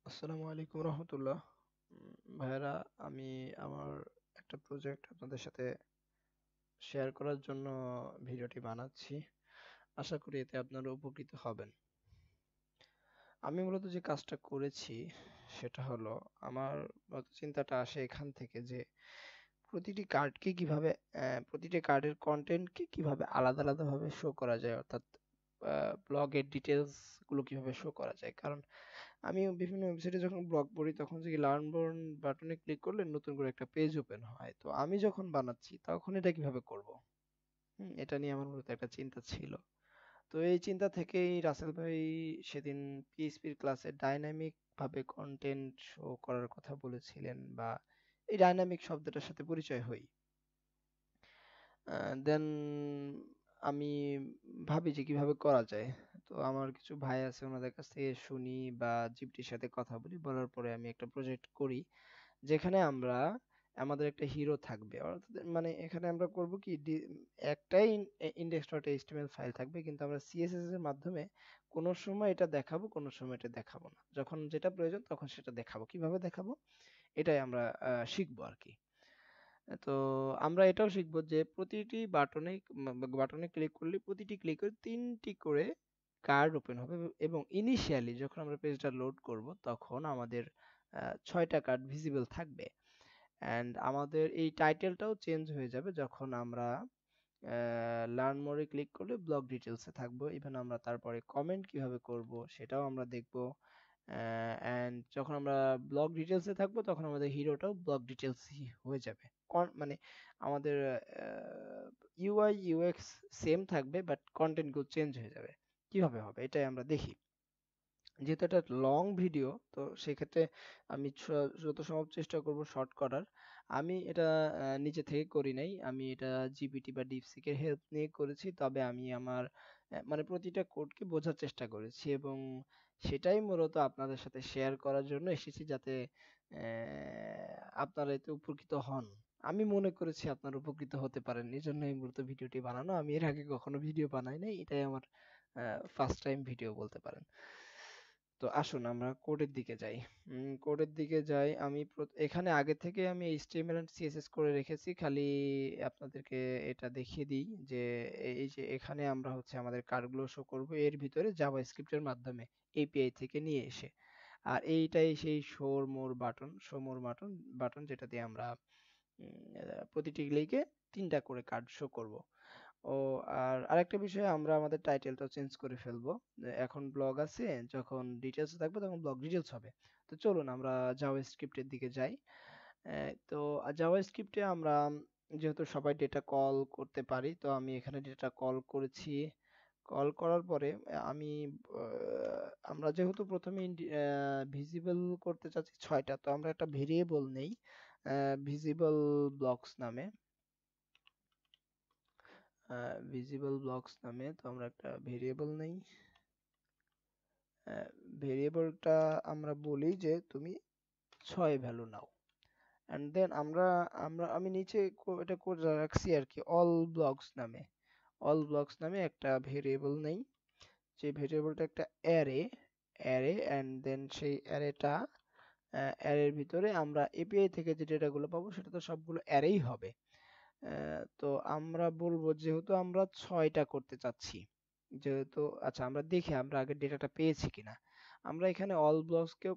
আসসালামু আলাইকুম রহমতুল্লাহ। ভাইয়ারা, আমি আমার একটা প্রজেক্ট আপনাদের সাথে শেয়ার করার জন্য ভিডিওটি বানাচ্ছি। আশা করি এতে আপনারা উপকৃত হবেন। আমি মূলত যে কাজটা করেছি সেটা হলো, আমার চিন্তাটা আসে এখান থেকে যে প্রতিটি কার্ডকে কিভাবে প্রতিটি কার্ডের কন্টেন্টকে কিভাবে আলাদা আলাদা ভাবে শো করা যায়, অর্থাৎ ব্লগের ডিটেলস গুলো কিভাবে শো করা যায়। কারণ আমি বিভিন্ন ওয়েবসাইটে যখন ব্লগ পড়ি তখন যে লার্ন বোর্ন বাটনে ক্লিক করলে নতুন করে একটা পেজ ওপেন হয়, তো আমি যখন বানাচ্ছি তখন এটা কিভাবে করব। এটা নিয়ে আমার মূলত একটা চিন্তা ছিল। তো এই চিন্তা থেকেই রাসেল ভাই সেদিন পিএইচপির ক্লাসে ডাইনামিক ভাবে কন্টেন্ট শো করার কথা বলেছিলেন, বা এই ডাইনামিক শব্দটার সাথে পরিচয় হই। দেন আমি ভাবি যে কিভাবে করা যায়। তো আমার কিছু ভাই আছে, ওনাদের কাছ থেকে শুনি বা জিপটির সাথে কথা বলি, বলার পরে আমি একটা প্রজেক্ট করি যেখানে আমরা আমাদের একটা হিরো থাকবে। অর্থাৎ মানে এখানে আমরা করব কি, একটাই index.html ফাইল থাকবে, কিন্তু আমরা সিএসএস এর মাধ্যমে কোনো সময় এটা দেখাবো, কোনো সময় এটা দেখাবো না। যখন যেটা প্রয়োজন তখন সেটা দেখাবো। কিভাবে দেখাবো এটাই আমরা শিখবো আর কি। তো আমরা এটাও শিখবো যে প্রতিটি বাটনে ক্লিক করলে প্রতিটি ক্লিকে 3টি করে কার্ড ওপেন হবে, এবং ইনিশিয়ালি যখন আমরা পেজটা লোড করব তখন আমাদের 6টা কার্ড ভিজিবল থাকবে। অ্যান্ড আমাদের এই টাইটেলটাও চেঞ্জ হয়ে যাবে যখন আমরা লার্ন মোরে ক্লিক করলে ব্লগ ডিটেলসে থাকবো। ইভেন আমরা তারপরে কমেন্ট কিভাবে করব সেটাও আমরা দেখবো। অ্যান্ড যখন আমরা ব্লগ ডিটেলসে থাকবো তখন আমাদের হিরোটাও ব্লগ ডিটেলসই হয়ে যাবে। মানে আমাদের ইউআই ইউএক্স সেম থাকবে, বাট কন্টেন্ট গুলো চেঞ্জ হয়ে যাবে। কিভাবে হবে এটাই আমরা দেখি। যেহেতু এটা লং ভিডিও, তো সেক্ষেত্রে আমি যত সম্ভব চেষ্টা করব শর্ট করার। আমি এটা নিজে থেকে করি নাই, আমি এটা জিপিটি বা ডিপসিক এর হেল্প নিয়ে করেছি। তবে আমি আমার মানে প্রতিটা কোডকে বোঝার চেষ্টা করেছি, এবং সেটাই মূলত আপনাদের সাথে শেয়ার করার জন্য এসেছি, যাতে আপনারা এতে উপকৃত হন। আমি মনে করেছি আপনারা উপকৃত হতে পারেন, এই জন্যই মূলত ভিডিওটি বানানো। আমি এর আগে কখনো ভিডিও বানাই নাই, এটাই আমার ফার্স্ট টাইম ভিডিও বলতে পারেন। তো আসুন আমরা কোডের দিকে যাই। কোডের দিকে যাই। আমি এখানে আগে থেকে আমি HTML এন্ড CSS করে রেখেছি, খালি আপনাদেরকে এটা দেখিয়ে দিই যে এই যে এখানে আমরা হচ্ছে আমাদের কার্ডগুলো শো করব এর ভিতরে জাভাস্ক্রিপ্টের মাধ্যমে এপিআই থেকে নিয়ে এসে। আর এইটাই সেই শো মোর বাটন যেটা দিয়ে আমরা প্রতিটি ক্লিকে 3টা করে কার্ড শো করব। ও, আর আরেকটা বিষয়, আমরা আমাদের টাইটেলটা চেঞ্জ করে ফেলবো। এখন ব্লগ আছে, যখন ডিটেলস থাকবে তখন ব্লগ ডিটেলস হবে। তো চলুন আমরা জাভাস্ক্রিপ্টের দিকে যাই। তো জাভাস্ক্রিপ্টে আমরা যেহেতু সবাই ডেটা কল করতে পারি, তো আমি এখানে ডেটা কল করেছি। কল করার পরে আমরা যেহেতু প্রথমে ভিজিবল করতে চাচ্ছি 6টা, তো আমরা একটা ভেরিয়েবল নেই ভিজিবল ব্লকস নামে। ভিজিবল ব্লকস নামে তো আমরা একটা ভেরিয়েবল নেই। ভেরিয়েবলটা আমরা বলি যে তুমি 6 ভ্যালু নাও। এন্ড দেন আমি নিচে এটা করে রাখছি আর কি, অল ব্লকস নামে একটা ভেরিয়েবল নেই, যে ভেরিয়েবলটা একটা অ্যারে। এন্ড দেন সেই অ্যারের ভিতরে আমরা এপিআই থেকে যে ডেটাগুলো পাবো সেটা তো সবগুলো অ্যারেই হবে। তো আমরা বলবো যেহেতু আমরা 6টা করতে চাচ্ছি, যেহেতু আচ্ছা আমরা দেখি আমরা আগে ডেটাটা পেয়েছি কিনা। আমরা এখানে অল ব্লকস কেও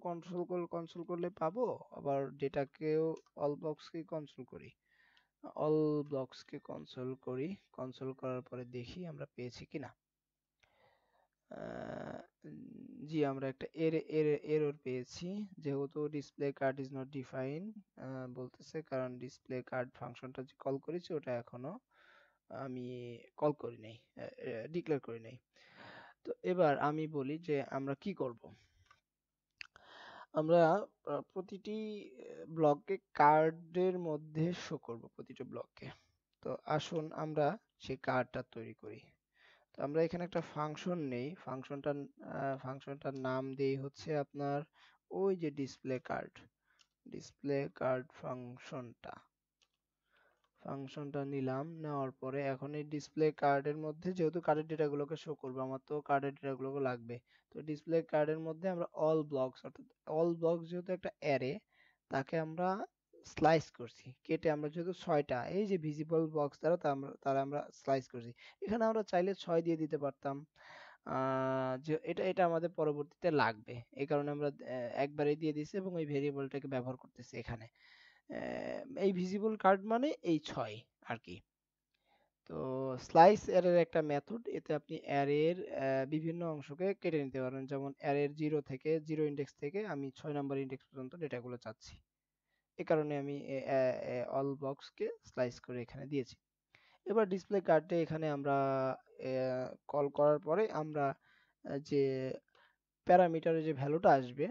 কনসোল করলে পাবো, আবার ডেটাকেও অল ব্লকস কে কনসোল করি। অল ব্লকস কে কনসোল করি, কনসোল করার পরে দেখি আমরা পেয়েছি কিনা। জি, আমরা একটা এরর পেয়েছি, যেহেতু display card is not define বলতেছে, কারণ ডিসপ্লে কার্ড ফাংশনটা যে কল করেছি ওটা এখনো আমি কল করি নাই, ডিক্লেয়ার করি নাই। তো এবার আমি বলি যে আমরা কি করব। আমরা প্রতিটি ব্লককে কার্ডের মধ্যে শো করব, প্রতিটি ব্লককে। তো আসুন আমরা সেই কার্ডটা তৈরি করি। তো আমরা এখানে একটা ফাংশন নেই, ফাংশনটার নাম দেই হচ্ছে আপনার ওই যে ডিসপ্লে কার্ড ফাংশনটা। ফাংশনটা নিলাম, নেওয়ার পরে এখন এই ডিসপ্লে কার্ডের মধ্যে যেহেতু কার্ডের ডেটাগুলোকে শো করবে, আমার তো কার্ডের ডেটাগুলোকে লাগবে। তো ডিসপ্লে কার্ডের মধ্যে আমরা অল ব্লকস, অর্থাৎ অল ব্লকস যেহেতু একটা অ্যারে, তাকে আমরা স্লাইস করছি, কেটে আমরা যেহেতু ছয়টা এই যে ভিজিবল বক্স দ্বারা তারা আমরা স্লাইস করছি। এখানে আমরা চাইলে 6 দিয়ে দিতে পারতাম, যে এটা এটা আমাদের পরবর্তীতে লাগবে, এই কারণে আমরা একবারেই দিয়ে দিছি এবং এই ভেরিয়েবলটাকে ব্যবহার করতেছি এখানে। এই ভিজিবল কার্ড মানে এই 6 আর কি। তো স্লাইস অ্যারের একটা মেথড, এতে আপনি অ্যারের বিভিন্ন অংশকে কেটে নিতে পারেন, যেমন অ্যারের 0 ইন্ডেক্স থেকে আমি 6 নাম্বার ইন্ডেক্স পর্যন্ত ডেটাগুলো চাচ্ছি, এ কারণে আমি অল বক্সকে স্লাইস করে এখানে দিয়েছি। এবার ডিসপ্লে কার্ডে এখানে আমরা কল করার পরে আমরা যে প্যারামিটারে যে ভ্যালুটা আসবে,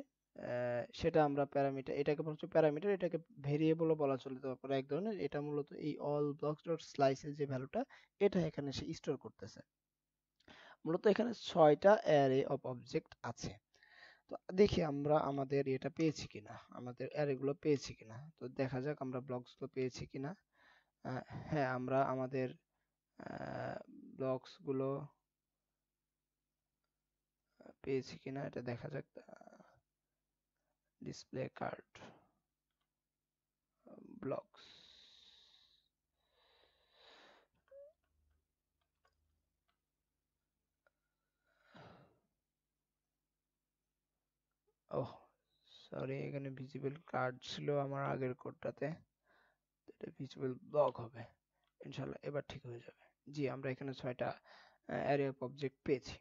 সেটা আমরা প্যারামিটার, এটাকে বলছে প্যারামিটার, এটাকে ভেরিয়েবলও বলা চলতে পারে এক ধরনের। এটা মূলত এই অল ব্লকস ডট স্লাইসের যে ভ্যালুটা, এটা এখানে সে স্টোর করতেছে। মূলত এখানে 6টা অ্যারে অফ অবজেক্ট আছে। তো দেখি আমরা আমাদের এটা পেয়েছি কিনা, আমাদের অ্যারে গুলো পেয়েছি কিনা। তো দেখা যাক আমরা ব্লকস গুলো পেয়েছি কিনা। হ্যাঁ, আমরা আমাদের ব্লকস গুলো পেয়েছি কিনা এটা দেখা যাক। Display card blocks, oh sorry, এখানে ভিজিবল কার্ড ছিল আমার আগের কোডটাতে, এটা ভিজিবল ব্লক হবে। ইনশাআল্লাহ এবার ঠিক হয়ে যাবে। জি, আমরা এখানে 6টা অ্যারে অফ অবজেক্ট পেয়েছি।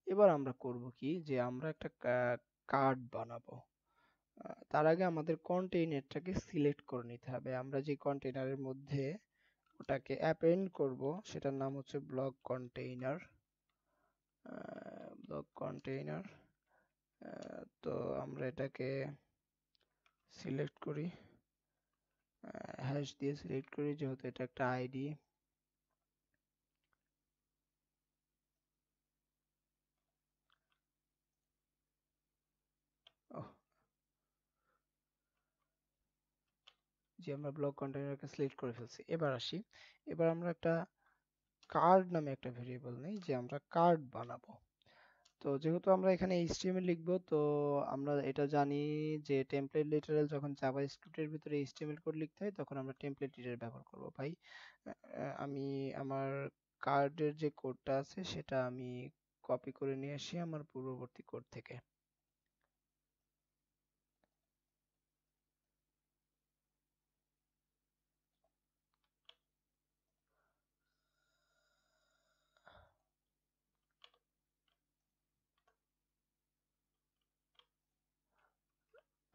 এবার আমরা করব কি, যে আমরা একটা কার্ড বানাবো। তার আগে আমাদের কন্টেইনারটাকে সিলেক্ট করে নিতে হবে। আমরা যে কন্টেইনারের মধ্যে ওটাকে অ্যাপেন্ড করব, সেটার নাম হচ্ছে ব্লক কন্টেইনার। ব্লক কন্টেইনার, তো আমরা এটাকে সিলেক্ট করি, হ্যাশ দিয়ে সিলেক্ট করি, যেহেতু এটা একটা আইডি। যে আমরা ব্লক কন্টেইনারকে সিলেক্ট করে ফেলছি। এবার আসি, এবার আমরা একটা কার্ড নামে একটা ভেরিয়েবল নেই, যে আমরা কার্ড বানাবো। তো যেহেতু আমরা এখানে এইচটিএমএল লিখবো, তো আমরা এটা জানি যে টেমপ্লেট লিটারাল যখন জাভাস্ক্রিপ্টের ভিতরে এইচটিএমএল কোড লিখতে হয়, তখন আমরা টেমপ্লেট লিটারাল ব্যবহার করব। ভাই আমি আমার কার্ডের যে কোডটা আছে সেটা আমি কপি করে নিয়ে আসি আমার পূর্ববর্তী কোড থেকে।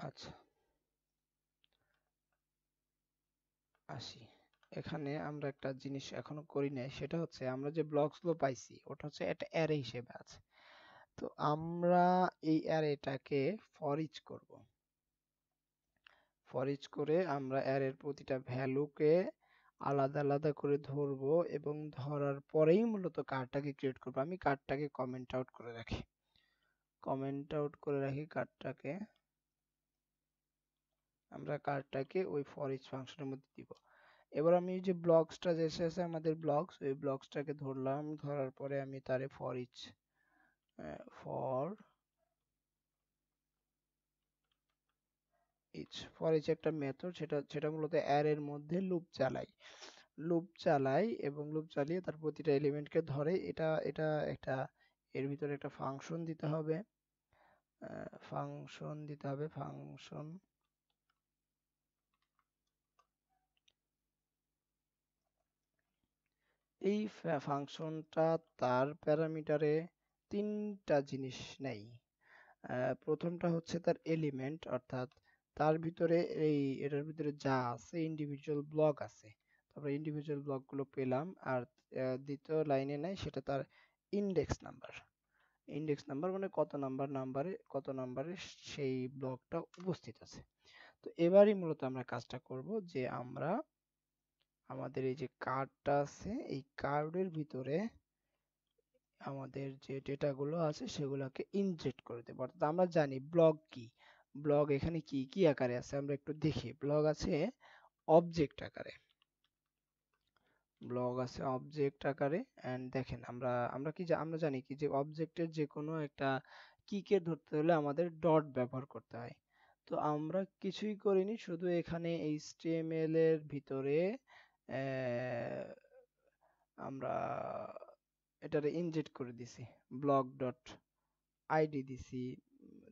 আচ্ছা, আসি। এখানে আমরা একটা জিনিস এখনো করি নাই, সেটা হচ্ছে আমরা যে ব্লকস গুলো পাইছি ওটা হচ্ছে একটা অ্যারে হিসেবে আছে। তো আমরা এই অ্যারেটাকে ফর ইচ করব। ফর ইচ করে আমরা অ্যারের প্রতিটা ভ্যালুকে আলাদা আলাদা করে ধরবো, এবং ধরার পরেই মূলত কার্ডটাকে ক্রিয়েট করবো। আমি কার্ডটাকে কমেন্ট আউট করে রাখি, কার্ডটাকে আমরা কার্ডটাকে ওই ফর ইচ ফাংশনের মধ্যে দিব। এবার আমি যে ব্লকসটা যে এসেছে আমাদের ব্লকস, ওই ব্লকসটাকে ধরলাম, ধরার পরে আমি তারে for each, for for each একটা মেথড, সেটা সেটা মূলত অ্যারের মধ্যে লুপ চালাই এবং লুপ চালিয়ে তার প্রতিটা এলিমেন্টকে ধরে। এটা এটা একটা, এর ভিতরে একটা ফাংশন এই ফাংশনটা তার প্যারামিটারে 3টা জিনিস নেই। প্রথমটা হচ্ছে তার এলিমেন্ট, অর্থাৎ তার ভিতরে এটার ভিতরে যা আছে ইন্ডিভিজুয়াল ব্লক আছে, তারপরে ইন্ডিভিজুয়াল ব্লকগুলো পেলাম। আর দ্বিতীয় লাইনে নাই, সেটা তার ইন্ডেক্স নাম্বার মানে কত নাম্বারে সেই ব্লকটা উপস্থিত আছে। তো এবারই মূলত আমরা কাজটা করব, যে আমরা আমাদের এই যে কার্ডটা আছে, এই কার্ডের ভিতরে আমাদের যে ডেটাগুলো আছে সেগুলোকে ইনজেক্ট করে দেবো। অর্থাৎ আমরা জানি ব্লক কি, ব্লক এখানে কি কি আকারে আছে আমরা একটু দেখি। ব্লক আছে অবজেক্ট আকারে, ব্লক আছে অবজেক্ট আকারে। এন্ড দেখেন আমরা আমরা কি আমরা জানি কি যে অবজেক্টের যে কোনো একটা কিকে ধরতে হলে আমাদের ডট ব্যবহার করতে হয়। তো আমরা কিছুই করিনি, শুধু এখানে এইচটিএমএল এর ভিতরে আমরা এটারে ইনজেক্ট করে দিছি, ব্লক ডট আইডি দিছি,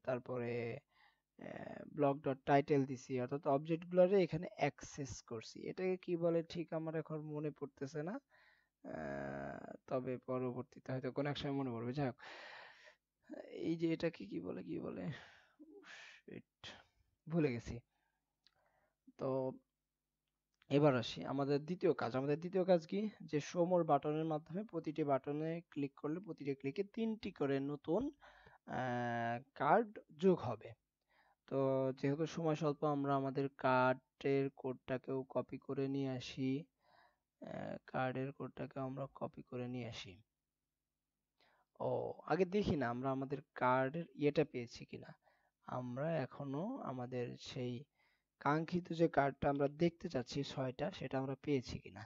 তারপরে ব্লক ডট টাইটেল দিছি, অর্থাৎ অবজেক্ট গুলারে এখানে অ্যাক্সেস করছি। এটাকে কি বলে ঠিক আমার এখন মনে পড়তেছে না, তবে পরবর্তীতে হয়তো কোনো এক সময় মনে পড়বে। যাই হোক, এই যে এটাকে কি বলে কি বলে, Shit, ভুলে গেছি। তো এবার আসি আমাদের দ্বিতীয় কাজ। আমাদের দ্বিতীয় কাজ কি, যে শো মোর বাটনের মাধ্যমে প্রতিটি বাটনে ক্লিক করলে প্রতিটি ক্লিকে 3টি করে নতুন কার্ড যোগ হবে। তো যেহেতু সময় স্বল্প, আমরা আমাদের কার্ডের কোডটাকেও কপি করে নিয়ে আসি। কার্ডের কোডটাকে আমরা কপি করে নিয়ে আসি। ও, আগে দেখি না আমরা আমাদের কার্ডের ইয়েটা পেয়েছি কিনা। আমরা এখনো আমাদের সেই কাঙ্ক্ষিত যে কার্ডটা আমরা দেখতে চাচ্ছি 6টা, সেটা আমরা পেয়েছি কিনা।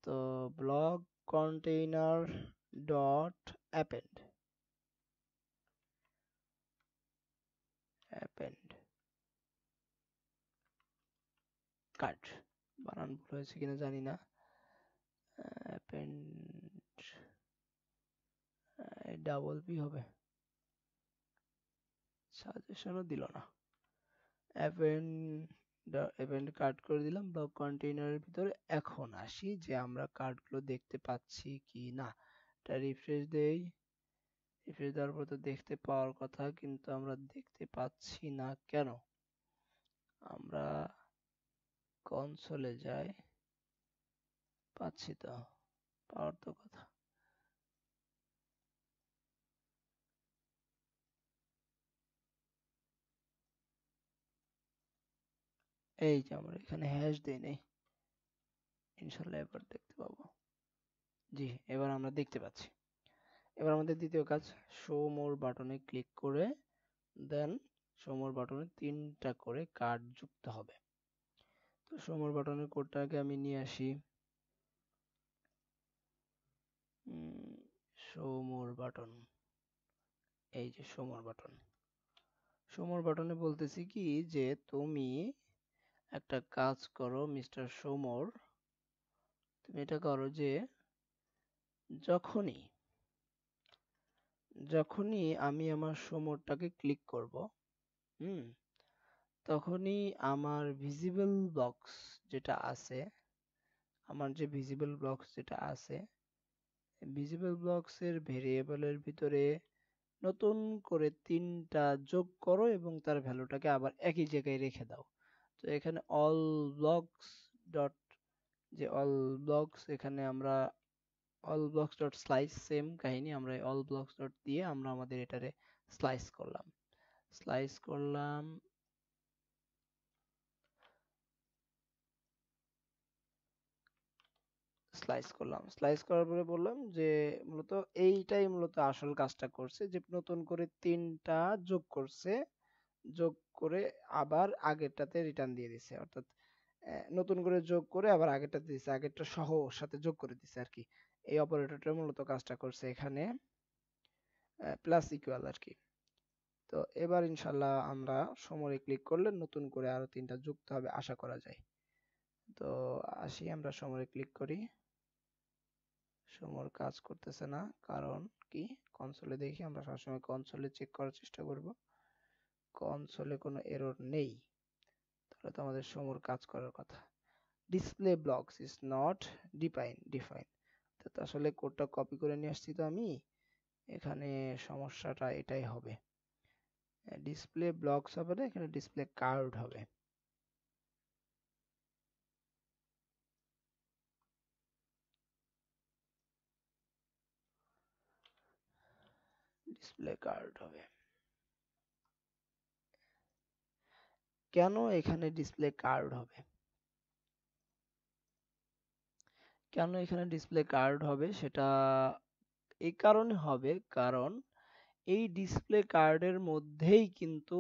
তো block container dot append append card, বানান ভুল হয়েছে কিনা জানি না। অ্যাপেন্ড ডাবল পি হবে, সাজেশনও দিল না। অ্যাপেন্ড অ্যাপেন্ড কার্ড করে দিলাম ব্লক কন্টেইনারের ভিতরে। এখন আসি যে আমরা কার্ডগুলো দেখতে পাচ্ছি কি না। এটা রিফ্রেশ দেই, রিফ্রেশ দেওয়ার পর তো দেখতে পাওয়ার কথা, কিন্তু আমরা দেখতে পাচ্ছি না কেন। আমরা কনসোলে যাই, পাচ্ছি তো, পাওয়ার তো কথা। এই যে আমরা এখানে হ্যাশ দেই নাই, ইনশাল্লাহ এবার দেখতে পাবো। জি, এবার আমরা দেখতে পাচ্ছি। এবার আমাদের দ্বিতীয় কাজ, শো মোর বাটনে ক্লিক করে দেন শো মোর বাটনে 3টা করে কার্ড যুক্ত হবে। তো শো মোর বাটনের কোডটাকে আমি নিয়ে আসি। শো মোর বাটন, এই যে শো মোর বাটন। শো মোর বাটনে বলতেছি কি যে তুমি একটা কাজ করো মিস্টার শো মোর, তুমি এটা করো যে যখনই যখনই আমি আমার শো মোরটাকে ক্লিক করব, হুম, তখনই আমার ভিজিবল ব্লকস যেটা আছে, আমার যে ভিজিবল ব্লকস যেটা আছে, ভিজিবল ব্লকস এর ভেরিয়েবলের ভিতরে নতুন করে 3টা যোগ করো এবং তার ভ্যালুটাকে আবার একই জায়গায় রেখে দাও। তো এখানে অল ব্লকস ডট, যে অল ব্লকস, এখানে আমরা all blocks dot slice, same কাহিনী, আমরা অল ব্লকস ডট দিয়ে আমরা আমাদের এটারে স্লাইস করলাম, স্লাইস করলাম। স্লাইস করার পরে বললাম যে মূলত এইটাই মূলত আসল কাজটা করছে, যে নতুন করে 3টা যোগ করছে, যোগ করে আবার আগেরটাতে রিটার্ন দিয়ে দিছে, অর্থাৎ নতুন করে যোগ করে আবার আগেরটাতে দিছে, আগেরটা সহ ওর সাথে যোগ করে দিছে আর কি। এই অপারেটরটা মূলত কাজটা করছে এখানে, প্লাস ইকুয়াল আর কি। তো এবার ইনশাল্লাহ আমরা সমরে ক্লিক করলে নতুন করে আরো 3টা যুক্ত হবে আশা করা যায়। তো আসি, আমরা সমরে ক্লিক করি, সমর কাজ করতেছে না, কারণ কি, কনসোলে দেখি, আমরা সবসময় কনসোলে চেক করার চেষ্টা করব। কনসোলে কোনো এরর নেই, তাহলে তো আমাদের সমর কাজ করার কথা। Display blocks is not define, তো আসলে কোডটা কপি করে নিয়ে আসছি তো আমি, এখানে সমস্যাটা এটাই হবে। ডিসপ্লে ব্লকস হবে না, এখানে ডিসপ্লে কার্ড হবে। ডিসপ্লে কার্ড হবে। কেন এখানে ডিসপ্লে কার্ড হবে, কেন এখানে ডিসপ্লে কার্ড হবে সেটা এই কারণে হবে, কারণ এই ডিসপ্লে কার্ডের মধ্যেই কিন্তু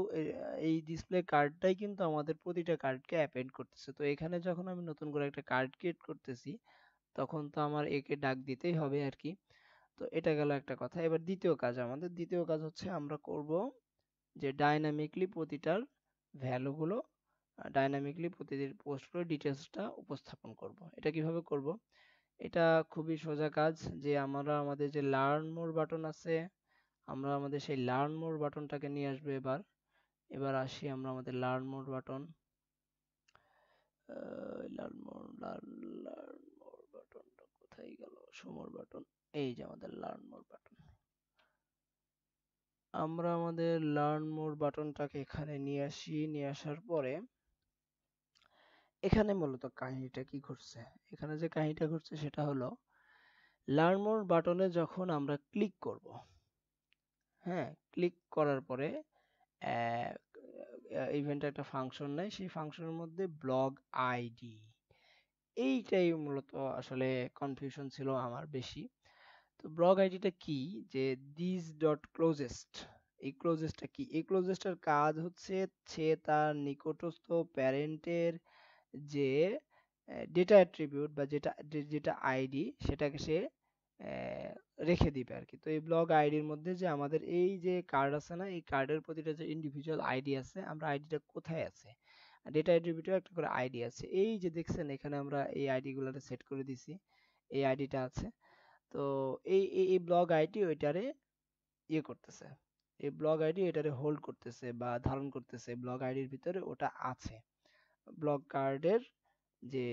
এই ডিসপ্লে কার্ডটাই কিন্তু আমাদের প্রতিটা কার্ডকে অ্যাপেন্ড করতেছে। তো এখানে যখন আমি নতুন করে একটা কার্ড ক্রিয়েট করতেছি, তখন তো আমার একে ডাক দিতেই হবে আর কি। তো এটা গেল একটা কথা। এবার দ্বিতীয় কাজ, আমাদের দ্বিতীয় কাজ হচ্ছে আমরা করব যে ডাইনামিকলি প্রতিটার ভ্যালুগুলো, ডাইনামিকলি প্রতিটির পোস্টগুলো ডিটেলসটা উপস্থাপন করব। এটা কিভাবে করব? এটা খুবই সোজা কাজ। যে আমরা আমাদের যে লার্ন মোর বাটন আছে, আমরা আমাদের সেই লার্ন মোর বাটনটাকে নিয়ে আসবো এবার। এবার আসি আমরা আমাদের learn more button, learn more learn more বাটনটা কোথায় গেল, শো মোর বাটন। এই যে আমাদের লার্ন মোর বাটন। আমরা আমাদের লার্ন মোর বাটনটাকে এখানে নিয়ে আসি। নিয়ে আসার পরে এখানে মূলত কাহিনীটা কি ঘটছে, এখানে যে কাহিনীটা ঘটছে সেটা হলো লার্ন মোর বাটনে যখন আমরা ক্লিক করব, হ্যাঁ, ক্লিক করার পরে ইভেন্টে একটা ফাংশন নেয়, সেই ফাংশনের মধ্যে ব্লগ আইডি, এইটাই মূলত আসলে কনফিউশন ছিল আমার বেশি। তো ব্লগ আইডিটা কি, যে দিস ডট ক্লোজেস্ট, এই ক্লোজেস্টটা কি, এই ক্লোজেস্টের কাজ হচ্ছে সে তার নিকটস্থ প্যারেন্টের যে ডেটা অ্যাট্রিবিউট বা যেটা যেটা আইডি সেটাকে সে রেখে দিবে আর কি। তো এই ব্লগ আইডির মধ্যে যে আমাদের এই যে কার্ড আছে না, এই কার্ডের প্রতিটা যে ইন্ডিভিজুয়াল আইডি আছে, আমরা আইডিটা কোথায় আছে, ডেটা অ্যাট্রিবিউটের একটা করে আইডি আছে, এই যে দেখছেন এখানে আমরা এই আইডি গুলোতে সেট করে দিছি, এই আইডিটা আছে। তো এই ব্লগ আইডি ওইটারে ইয়ে করতেছে, এই ব্লগ আইডি এটারে হোল্ড করতেছে বা ধারণ করতেছে, ব্লগ আইডির ভিতরে ওটা আছে, ব্লগ কার্ডের যে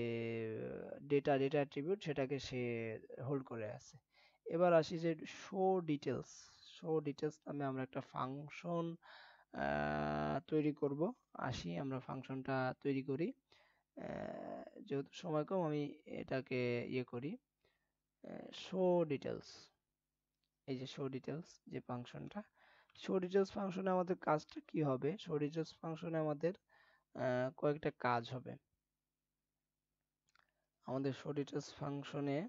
ডেটা অ্যাট্রিবিউট সেটাকে সে হোল্ড করে আছে। এবার আসি যে শো ডিটেলস, শো ডিটেলস নামে আমরা একটা ফাংশন তৈরি করব। আসি আমরা ফাংশনটা তৈরি করি। যেহেতু সময় কম আমি এটাকে ইয়ে করি, শো ডিটেলস। এই যে শো ডিটেলস যে ফাংশনটা, শো ডিটেলস ফাংশনে আমাদের কাজটা কি হবে, শো ডিটেলস ফাংশনে আমাদের কয়েকটা কাজ হবে। আমাদের শো ডিটেলস ফাংশনে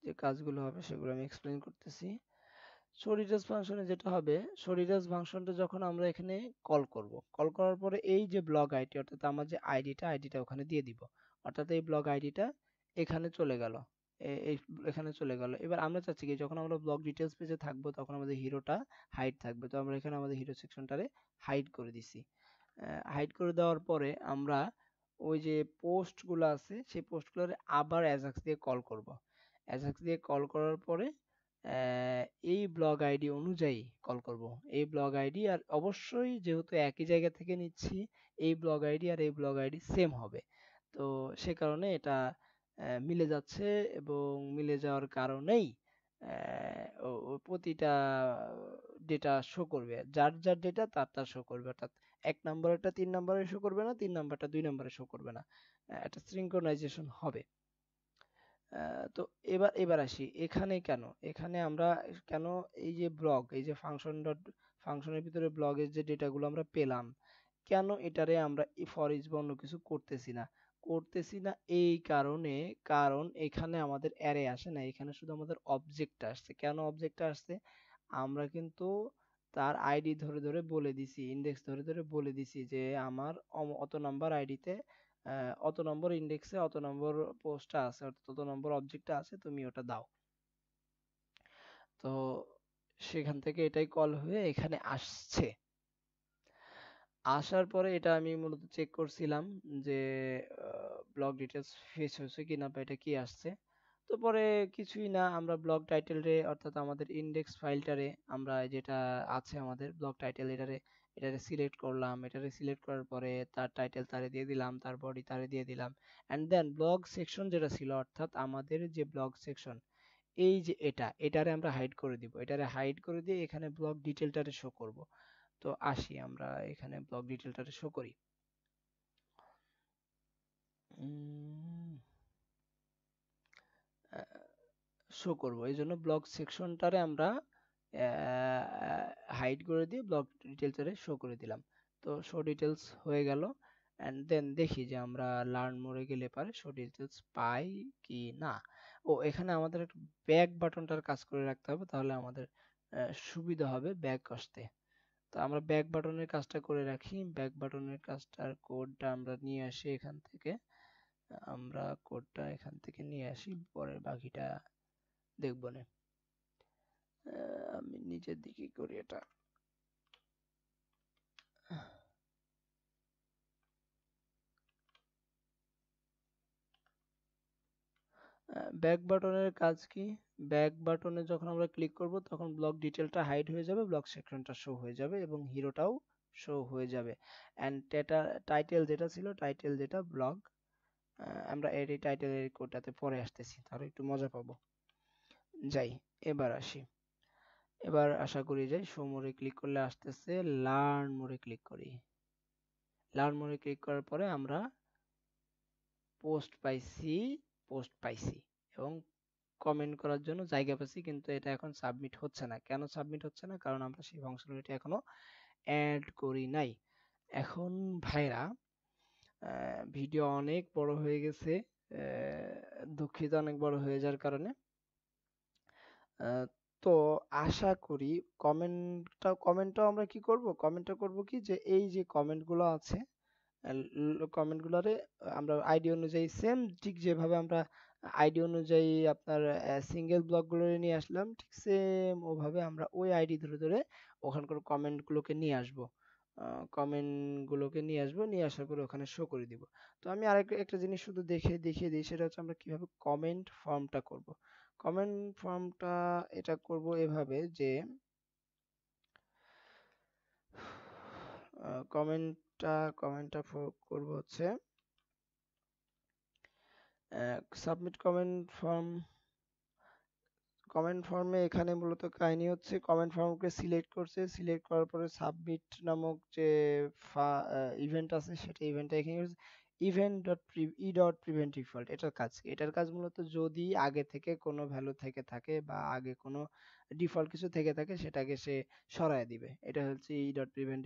যে কাজগুলো হবে সেগুলো আমি এক্সপ্লেইন করতেছি। শো ডিটেলস ফাংশনে যেটা হবে, শো ডিটেলস ফাংশনটা যখন আমরা এখানে কল করব, কল করার পরে এই যে ব্লগ আইডি অর্থাৎ আমার যে আইডিটা ওখানে দিয়ে দিব, অর্থাৎ এই ব্লগ আইডিটা এখানে চলে গেল, এই এখানে চলে গেল। এবার আমরা চাচ্ছি কি, যখন আমরা ব্লগ ডিটেলস পেজে থাকবো তখন আমাদের হিরোটা হাইড থাকবে, তো আমরা এখানে আমাদের হিরো সেকশনটারে হাইড করে দিছি। হাইড করে দেওয়ার পরে আমরা ওই যে পোস্টগুলো আছে সেই পোস্টগুলোরে আবার অ্যাজাক্স দিয়ে কল করব। অ্যাজাক্স দিয়ে কল করার পরে এই ব্লগ আইডি অনুযায়ী কল করব। এই ব্লগ আইডি আর অবশ্যই যেহেতু একই জায়গা থেকে নিচ্ছি, এই ব্লগ আইডি আর এই ব্লগ আইডি সেম হবে। তো সে কারণে এটা মিলে যাচ্ছে, এবং মিলে যাওয়ার কারণেই প্রতিটা ডেটা শো করবে, যার যার ডেটা তার তার শো করবে, অর্থাৎ 1 নম্বরেরটা 3 নম্বরে শো করবে না, 3 নম্বরটা 2 নম্বরে শো করবে না, একটা সিঙ্ক্রোনাইজেশন হবে। তো এবার আসি এখানে কেন, এখানে আমরা কেন এই যে ব্লগ, এই যে ফাংশনের ভিতরে ব্লগের যে ডেটাগুলো আমরা পেলাম, কেন এটারে আমরা ফর ইচ বা অন্য কিছু করতেছি না এই কারণে, কারণ এখানে আমাদের অ্যারে আসে না, এখানে শুধু আমাদের অবজেক্ট আসছে। কেন অবজেক্ট আসছে, আমরা কিন্তু তার আইডি ধরে ধরে বলে দিছি, ইন্ডেক্স ধরে ধরে বলে দিছি যে আমার অত নাম্বার আইডিতে অত নম্বর ইন্ডেক্সে অত নম্বর পোস্টটা আছে, অর্থাৎ তত নম্বর অবজেক্টটা আছে, তুমি ওটা দাও। তো সেখান থেকে এটাই কল হয়ে এখানে আসছে। আসার পরে এটা আমি মূলত চেক করছিলাম যে ব্লগ ডিটেলস ফেচ হয়েছে কিনা বা এটা কি আসছে। তো পরে কিছুই না, আমরা ব্লগ টাইটেলরে অর্থাৎ আমাদের ইন্ডেক্স ফাইলটারে আমরা যেটা আছে আমাদের ব্লগ টাইটেল, এটারে সিলেক্ট করলাম, এটারে সিলেক্ট করার পরে তার টাইটেল তারে দিয়ে দিলাম, তার বডি তারে দিয়ে দিলাম, এন্ড দেন ব্লগ সেকশন যেটা ছিল অর্থাৎ আমাদের যে ব্লগ সেকশন, এই যে এটারে আমরা হাইড করে দিব, এটারে হাইড করে দিয়ে এখানে ব্লগ ডিটেলটারে শো করব। তো আসি আমরা এখানে ব্লগ ডিটেলটারে শো করি। শো করব, এই জন্য ব্লগ সেকশনটারে আমরা হাইড করে দিয়ে ব্লগ ডিটেলসটারে শো করে দিলাম। তো শো ডিটেলস হয়ে গেল, এন্ড দেন দেখি যে আমরা লার্ন মোরে গেলে পারে শো ডিটেলস পাই কি না। ও এখানে আমাদের একটা ব্যাক বাটনটার কাজ করে রাখতে হবে, তাহলে আমাদের সুবিধা হবে ব্যাক আসতে। তো আমরা ব্যাক বাটনের কাজটা করে রাখি, ব্যাক বাটনের কাজটার কোডটা আমরা নিয়ে আসি এখান থেকে। আমরা কোডটা এখান থেকে নিয়ে আসি, পরের বাকিটা দেখবো না। আমি নিচের দিকে করি এটা। ব্যাক বাটনের কাজ কি? ব্যাক বাটনে যখন আমরা ক্লিক করব তখন ব্লক ডিটেলটা হাইড হয়ে যাবে, ব্লক সেকশনটা শো হয়ে যাবে এবং হিরোটাও শো হয়ে যাবে। অ্যান্ড টাইটেল যেটা ছিল, টাইটেল যেটা ব্লগ, আমরা এই টাইটেলের কোডটাতে পরে আসতেছি, তাহলে একটু মজা পাবো। যাই, এবার আসি। এবার আশা করি যাই, শো মোডে ক্লিক করলে আসতেছে, লার্ন মোডে ক্লিক করি। লার্ন মোডে ক্লিক করার পরে আমরা পোস্ট পাইছি, পোস্ট পাইছি এবং কমেন্ট করার জন্য জায়গা পাচ্ছি, কিন্তু এটা এখন সাবমিট হচ্ছে না। কেন সাবমিট হচ্ছে না? কারণ আমরা সেই ফাংশনালিটি এখনো অ্যাড করি নাই। এখন ভাইরা, ভিডিও অনেক বড় হয়ে গেছে, দুঃখিত অনেক বড় হয়ে যাওয়ার কারণে। তো আশা করি কমেন্টটাও আমরা কি করব, কমেন্টটা করব কি, যে এই যে কমেন্টগুলো আছে, কমেন্টগুলোরে আমরা আইডি অনুযায়ী সেম, ঠিক যেভাবে আমরা আইডি অনুযায়ী আপনার সিঙ্গেল ব্লকগুলো নিয়ে আসলাম, ঠিক সেম ওভাবে আমরা ওই আইডি ধরে ধরে ওখানকার কমেন্টগুলোকে নিয়ে আসবো। কমেন্টগুলোকে নিয়ে আসবো, নিয়ে আসার পরে ওখানে শো করে দিব। তো আমি একটা জিনিস শুধু দেখিয়ে দিই, সেটা হচ্ছে আমরা কিভাবে কমেন্ট ফর্মটা করব। কমেন্ট ফর্মটা এটা করব এভাবে যে, কমেন্টটা করব হচ্ছে সাবমিট কমেন্ট ফর্মে। এখানে মূলত কাহিনী হচ্ছে, কমেন্ট ফর্মকে সিলেক্ট করছে, সিলেক্ট করার পরে সাবমিট নামক যে ইভেন্ট আছে, সেটা ইভেন্টটা এখানে event dot E dot prevent default. এটার কাজ মূলত যদি আগে থেকে কোনো ভ্যালু থেকে থাকে বা আগে কোনো ডিফল্ট কিছু থেকে থাকে, সেটাকে সে সরায় দিবে। এটা হচ্ছে ই ডট প্রিভেন্ট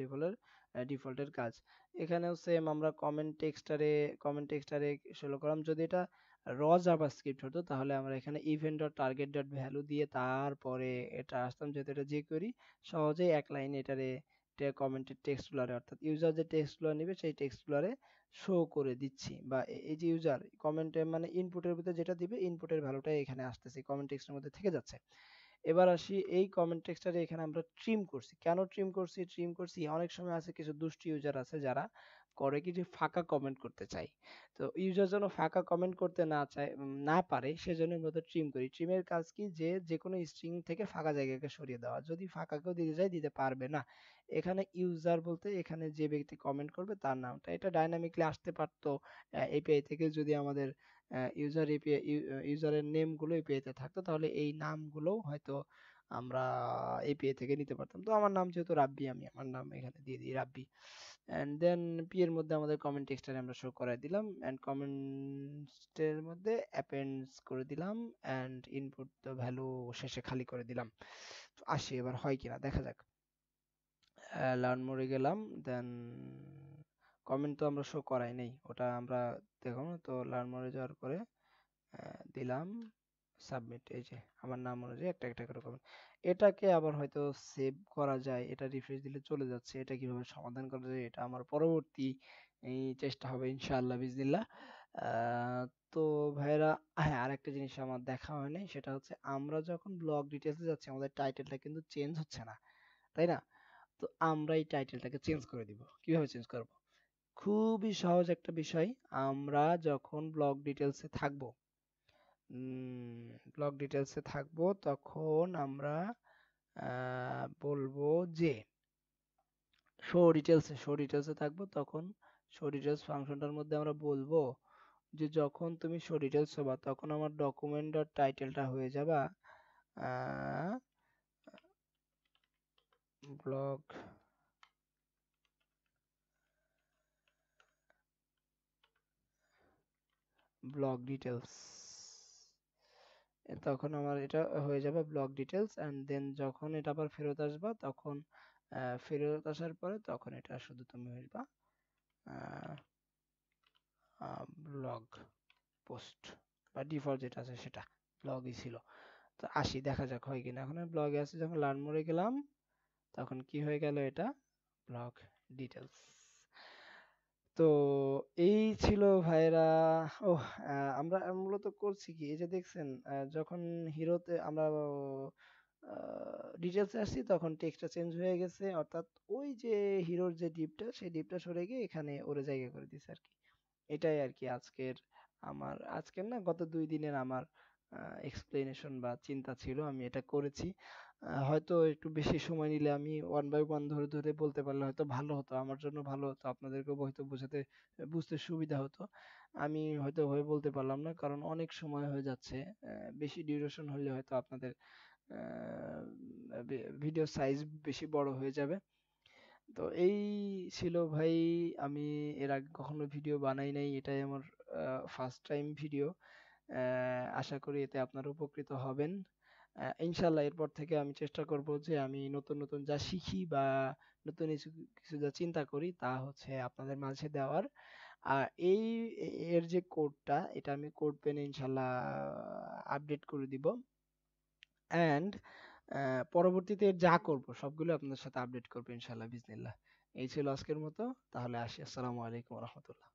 ডিফল্টের কাজ। এখানেও সেম, আমরা কমেন্ট টেক্সটারে ষোলো কলাম। যদি এটা র জাভাস্ক্রিপ্ট হতো তাহলে আমরা এখানে event dot target dot value দিয়ে তারপরে এটা আসতাম, যেহেতু এটা যে করি সহজেই এক লাইনে এটারে কমেন্টের টেক্সটগুলারে, অর্থাৎ ইউজার যে টেক্সটগুলো নেবে সেই টেক্সটগুলারে শো করে দিচ্ছি। বা এই যে ইউজার কমেন্টে মানে ইনপুটের ভিতরে যেটা দিবে, ইনপুটের ভ্যালুটা এখানে আসতেছে, কমেন্ট টেক্সটের মধ্যে থেকে যাচ্ছে। এবার আসি, এই কমেন্ট টেক্সটারে এখানে আমরা ট্রিম করছি। কেন ট্রিম করছি, অনেক সময় আছে কিছু দুষ্টু ইউজার আছে যারা করে কি, যে ফাঁকা কমেন্ট করতে চায়। তো ইউজার যেন ফাঁকা কমেন্ট করতে না পারে, সেজন্য মূলত ট্রিম করি। ট্রিমের কাজ কি, যে যে কোনো স্ট্রিং থেকে ফাঁকা জায়গাকে সরিয়ে দেওয়া। যদি ফাঁকা কেউ দিতে যায়, দিতে পারবে না। এখানে ইউজার বলতে এখানে যে ব্যক্তি কমেন্ট করবে তার নামটা, এটা ডাইনামিকলি আসতে পারতো এপিআই থেকে, যদি আমাদের ইউজারের নেম গুলো এপিআই তে থাকতো, তাহলে এই নামগুলো হয়তো আমরা এপিআই থেকে নিতে পারতাম। তো আমার নাম যেহেতু রাব্বি, আমি আমার নাম এখানে দিয়ে দিই রাব্বি। এন্ড দেন পি এর মধ্যে আমাদের কমেন্ট টেক্সটারে আমরা শো করাই দিলাম, এন্ড কমেন্টের মধ্যে অ্যাপেন্ডস করে দিলাম, এন্ড ইনপুট দ্য ভ্যালু শেষে খালি করে দিলাম। আসি এবার হয় কিনা দেখা যাক। লার্ন মোডে গেলাম, দেন কমেন্ট তো আমরা শো করাই নাই, ওটা আমরা দেখুন। তো লার্ন মোডে যাওয়ার পরে দিলাম সাবমিট। এই যে আমার নাম অনুযায়ী একটা একটা করে কমেন্ট। এটাকে আবার হয়তো সেভ করা যায়, এটা রিফ্রেশ দিলে চলে যাচ্ছে। এটা কিভাবে সমাধান করা যায়, এটা আমার পরবর্তী এই চেষ্টা হবে ইনশাআল্লাহ বিজনিল্লাহ। আহ, তো ভাইরা, হ্যাঁ, আরেকটা জিনিস আমার দেখা হয় নাই, সেটা হচ্ছে আমরা যখন ব্লগ ডিটেলসে যাচ্ছি আমাদের টাইটেলটা কিন্তু চেঞ্জ হচ্ছে না, তাই না? তো আমরা এই টাইটেলটাকে চেঞ্জ করে দিব। কিভাবে চেঞ্জ করব? খুবই সহজ একটা বিষয়। আমরা যখন ব্লগ ডিটেলসে থাকবো, ব্লগ ডিটেলসে থাকবো, তখন আমরা বলবো যে শো ডিটেলসে থাকবো, তখন শো ডিটেলস ফাংশনটার মধ্যে আমরা বলবো যে যখন তুমি শো ডিটেলস হবা, তখন আমার ডকুমেন্ট ডট টাইটেলটা হয়ে যাবা ব্লগ ব্লগ ডিটেলস। তখন আমার এটা হয়ে যাবে ব্লগ ডিটেলস, এন্ড দেন যখন এটা আবার ফেরত আসবা, তখন ফেরত আসার পরে তখন এটা শুধু তুমি হইবা ব্লগ পোস্ট, বা ডিফল্ট যেটা আছে সেটা ব্লগই ছিল। তো আসি দেখা যাক হয় কিনা। এখন ব্লগে আছে, যখন লার্ন মোডে গেলাম তখন কি হয়ে গেল, এটা ব্লগ ডিটেলস। তো এই ছিল ভাইয়েরা। ও, আমরা মূলত করছি কি, এই যে দেখছেন, যখন হিরোতে আমরা ডিটেলসে আসছি তখন টেক্সটটা চেঞ্জ হয়ে গেছে, অর্থাৎ ওই যে হিরোর যে ডিপটা, সেই ডিপটা সরে গিয়ে এখানে ওরে জায়গা করে দিছে আর কি। এটাই আর কি আজকের, আমার আজকের না গত 2 দিনের আমার এক্সপ্লেনেশন বা চিন্তা ছিল, আমি এটা করেছি। হয়তো একটু বেশি সময় নিলে আমি ওয়ান বাই ওয়ান ধরে ধরে বলতে পারলে হয়তো ভালো হতো, আমার জন্য ভালো হতো, আপনাদেরকেও হয়তো বোঝাতে বুঝতে সুবিধা হতো। আমি হয়তো হয়ে বলতে পারলাম না কারণ অনেক সময় হয়ে যাচ্ছে। বেশি ডিউরেশন হলে হয়তো আপনাদের ভিডিও সাইজ বেশি বড় হয়ে যাবে। তো এই ছিল ভাই। আমি এর আগে কখনো ভিডিও বানাই নাই, এটাই আমার ফার্স্ট টাইম ভিডিও। আশা করি এতে আপনারা উপকৃত হবেন। ইনশাল্লাহ এরপর থেকে আমি চেষ্টা করব যে আমি নতুন নতুন যা শিখি বা নতুন কিছু কিছু যা চিন্তা করি তা হচ্ছে আপনাদের মাঝে দেওয়ার। আর এর যে কোডটা, এটা আমি কোড পেনে ইনশাল্লাহ আপডেট করে দিব। অ্যান্ড পরবর্তীতে যা করব সবগুলো আপনাদের সাথে আপডেট করবো ইনশাল্লাহ বিজনিল্লাহ। এই ছিল আজকের মতো, তাহলে আসি। আসসালামু আলাইকুম রহমতুল্লাহ।